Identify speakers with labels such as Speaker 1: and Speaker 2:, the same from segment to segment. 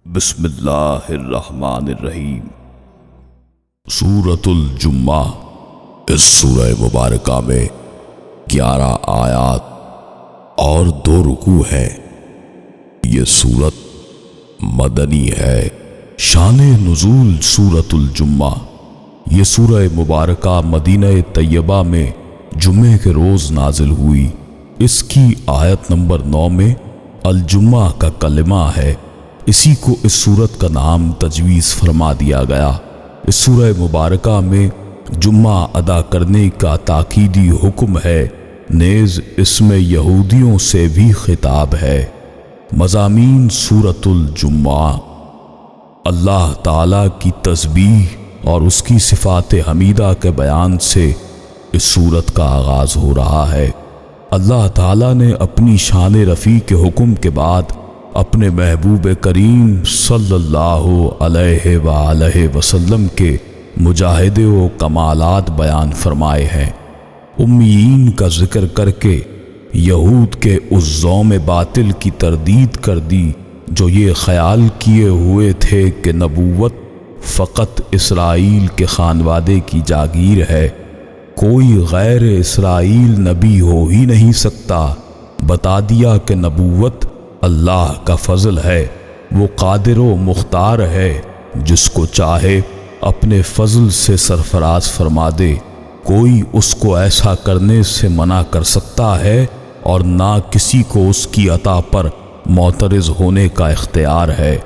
Speaker 1: بسم اللہ الرحمن الرحیم۔ سورۃ الجمعہ۔ اس سورہ مبارکہ میں 11 آیات اور 2 رکوع ہیں۔ یہ سورت مدنی ہے۔ شان نزول سورۃ الجمعہ۔ یہ سورہ مبارکہ مدینہ طیبہ میں جمعے کے روز نازل ہوئی۔ اس کی آیت نمبر 9 میں الجمعہ کا کلمہ ہے، اسی کو اس سورت کا نام تجویز فرما دیا گیا۔ اس سورہ مبارکہ میں جمعہ ادا کرنے کا تاکیدی حکم ہے، نیز اس میں یہودیوں سے بھی خطاب ہے۔ مضامین سورۃ الجمعہ: اللہ تعالی کی تسبیح اور اس کی صفات حمیدہ کے بیان سے اس سورت کا آغاز ہو رہا ہے۔ اللہ تعالی نے اپنی شان رفیع کے حکم کے بعد اپنے محبوب کریم صلی اللہ علیہ وآلہ وسلم کے مجاہدے و کمالات بیان فرمائے ہیں۔ امیین کا ذکر کر کے یہود کے اس زوم باطل کی تردید کر دی جو یہ خیال کیے ہوئے تھے کہ نبوت فقط اسرائیل کے خانوادے کی جاگیر ہے، کوئی غیر اسرائیل نبی ہو ہی نہیں سکتا۔ بتا دیا کہ نبوت اللہ کا فضل ہے، وہ قادر و مختار ہے، جس کو چاہے اپنے فضل سے سرفراز فرما دے، کوئی اس کو ایسا کرنے سے منع کر سکتا ہے اور نہ کسی کو اس کی عطا پر معترض ہونے کا اختیار ہے۔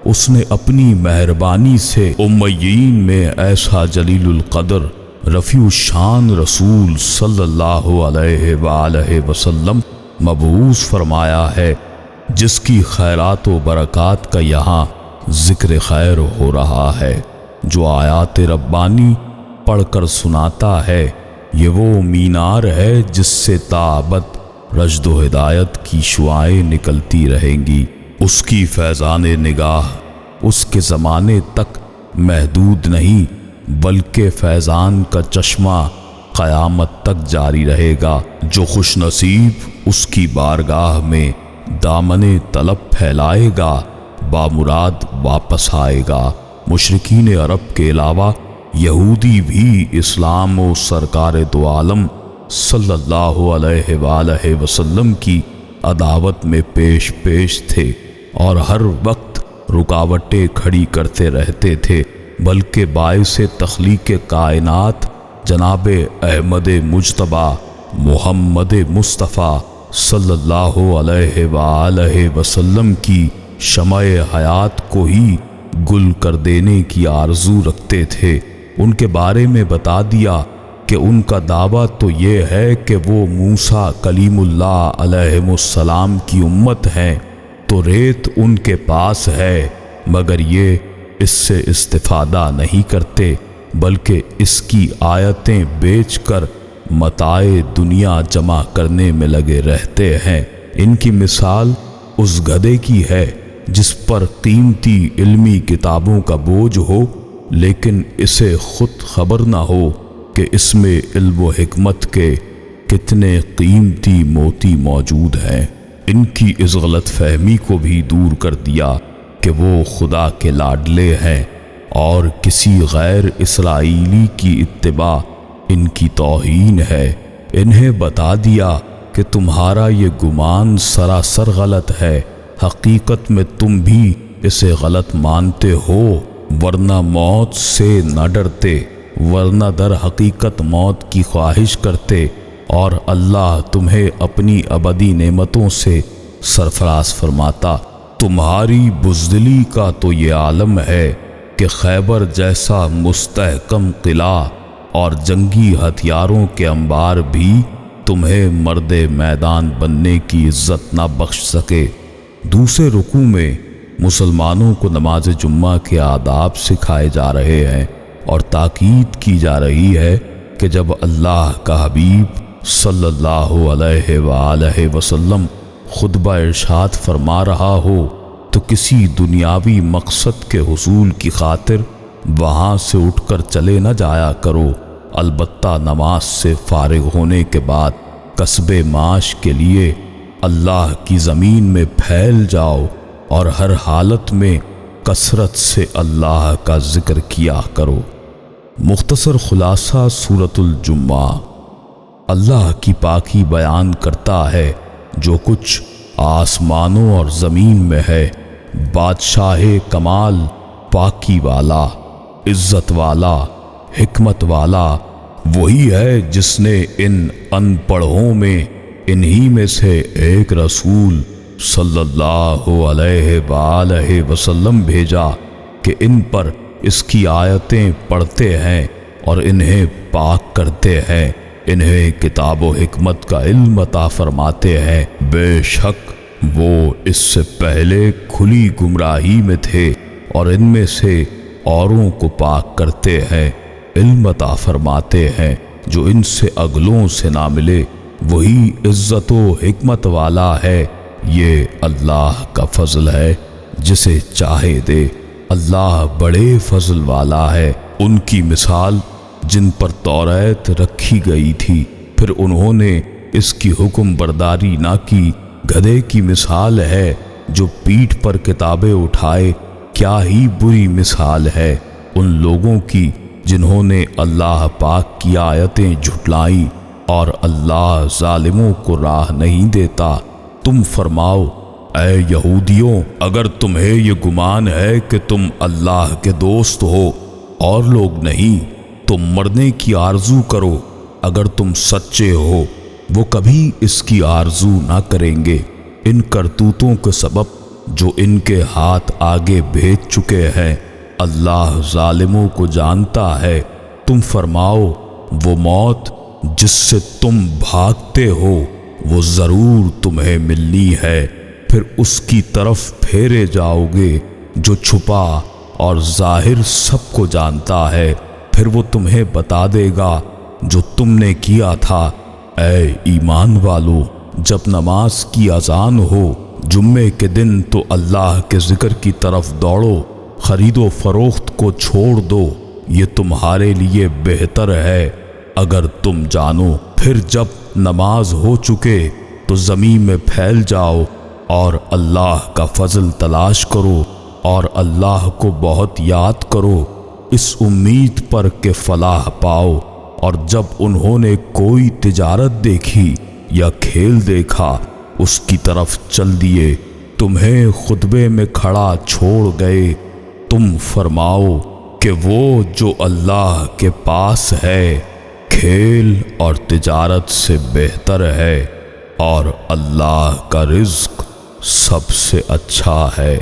Speaker 1: اس نے اپنی مہربانی سے امیین میں ایسا جلیل القدر رفیع الشان رسول صلی اللہ علیہ وآلہ وسلم مبعوث فرمایا ہے، جس کی خیرات و برکات کا یہاں ذکر خیر ہو رہا ہے۔ جو آیات ربانی پڑھ کر سناتا ہے، یہ وہ مینار ہے جس سے تا ابد رشد و ہدایت کی شعاعیں نکلتی رہیں گی۔ اس کی فیضان نگاہ اس کے زمانے تک محدود نہیں، بلکہ فیضان کا چشمہ قیامت تک جاری رہے گا۔ جو خوش نصیب اس کی بارگاہ میں دامن طلب پھیلائے گا، بامراد واپس آئے گا۔ مشرکین عرب کے علاوہ یہودی بھی اسلام و سرکار دو عالم صلی اللہ علیہ وآلہ وسلم کی عداوت میں پیش تھے اور ہر وقت رکاوٹیں کھڑی کرتے رہتے تھے، بلکہ باعث تخلیق کائنات جناب احمد مجتبی محمد مصطفیٰ صلی اللہ علیہ وآلہ وسلم کی شمع حیات کو ہی گل کر دینے کی آرزو رکھتے تھے۔ ان کے بارے میں بتا دیا کہ ان کا دعویٰ تو یہ ہے کہ وہ موسیٰ کلیم اللہ علیہ السلام کی امت ہیں، تو ریت ان کے پاس ہے، مگر یہ اس سے استفادہ نہیں کرتے، بلکہ اس کی آیتیں بیچ کر متاع دنیا جمع کرنے میں لگے رہتے ہیں۔ ان کی مثال اس گدھے کی ہے جس پر قیمتی علمی کتابوں کا بوجھ ہو، لیکن اسے خود خبر نہ ہو کہ اس میں علم و حکمت کے کتنے قیمتی موتی موجود ہیں۔ ان کی اس غلط فہمی کو بھی دور کر دیا کہ وہ خدا کے لاڈلے ہیں اور کسی غیر اسرائیلی کی اتباع ان کی توہین ہے۔ انہیں بتا دیا کہ تمہارا یہ گمان سراسر غلط ہے، حقیقت میں تم بھی اسے غلط مانتے ہو، ورنہ موت سے نہ ڈرتے، ورنہ در حقیقت موت کی خواہش کرتے، اور اللہ تمہیں اپنی ابدی نعمتوں سے سرفراز فرماتا۔ تمہاری بزدلی کا تو یہ عالم ہے کہ خیبر جیسا مستحکم قلعہ اور جنگی ہتھیاروں کے انبار بھی تمہیں مرد میدان بننے کی عزت نہ بخش سکے۔ دوسرے رکوع میں مسلمانوں کو نماز جمعہ کے آداب سکھائے جا رہے ہیں اور تاکید کی جا رہی ہے کہ جب اللہ کا حبیب صلی اللہ علیہ وآلہ وسلم خطبہ ارشاد فرما رہا ہو تو کسی دنیاوی مقصد کے حصول کی خاطر وہاں سے اٹھ کر چلے نہ جایا کرو، البتہ نماز سے فارغ ہونے کے بعد کسب معاش کے لیے اللہ کی زمین میں پھیل جاؤ اور ہر حالت میں کثرت سے اللہ کا ذکر کیا کرو۔ مختصر خلاصہ سورۃ الجمعہ۔ اللہ کی پاکی بیان کرتا ہے جو کچھ آسمانوں اور زمین میں ہے۔ بادشاہ کمال، پاکی والا، عزت والا، حکمت والا وہی ہے جس نے ان ان پڑھوں میں انہی میں سے ایک رسول صلی اللہ علیہ وآلہ وسلم بھیجا کہ ان پر اس کی آیتیں پڑھتے ہیں اور انہیں پاک کرتے ہیں، انہیں کتاب و حکمت کا علم عطا فرماتے ہیں۔ بے شک وہ اس سے پہلے کھلی گمراہی میں تھے اور ان میں سے اوروں کو پاک کرتے ہیں، علم عطا فرماتے ہیں جو ان سے اگلوں سے نہ ملے، وہی عزت و حکمت والا ہے۔ یہ اللہ کا فضل ہے، جسے چاہے دے، اللہ بڑے فضل والا ہے۔ ان کی مثال جن پر توریت رکھی گئی تھی پھر انہوں نے اس کی حکم برداری نہ کی، گدھے کی مثال ہے جو پیٹھ پر کتابیں اٹھائے، کیا ہی بری مثال ہے ان لوگوں کی جنہوں نے اللہ پاک کی آیتیں جھٹلائیں، اور اللہ ظالموں کو راہ نہیں دیتا۔ تم فرماؤ اے یہودیوں، اگر تمہیں یہ گمان ہے کہ تم اللہ کے دوست ہو اور لوگ نہیں، تم مرنے کی آرزو کرو، اگر تم سچے ہو۔ وہ کبھی اس کی آرزو نہ کریں گے، ان کرتوتوں کے سبب جو ان کے ہاتھ آگے بھیج چکے ہیں۔ اللہ ظالموں کو جانتا ہے۔ تم فرماؤ وہ موت جس سے تم بھاگتے ہو وہ ضرور تمہیں ملنی ہے، پھر اس کی طرف پھیرے جاؤ گے، جو چھپا اور ظاہر سب کو جانتا ہے، پھر وہ تمہیں بتا دے گا جو تم نے کیا تھا۔ اے ایمان والو، جب نماز کی اذان ہو جمعے کے دن تو اللہ کے ذکر کی طرف دوڑو، خرید و فروخت کو چھوڑ دو، یہ تمہارے لیے بہتر ہے اگر تم جانو۔ پھر جب نماز ہو چکے تو زمین میں پھیل جاؤ اور اللہ کا فضل تلاش کرو اور اللہ کو بہت یاد کرو، اس امید پر کہ فلاح پاؤ۔ اور جب انہوں نے کوئی تجارت دیکھی یا کھیل دیکھا اس کی طرف چل دیے، تمہیں خطبے میں کھڑا چھوڑ گئے۔ تم فرماؤ کہ وہ جو اللہ کے پاس ہے کھیل اور تجارت سے بہتر ہے، اور اللہ کا رزق سب سے اچھا ہے۔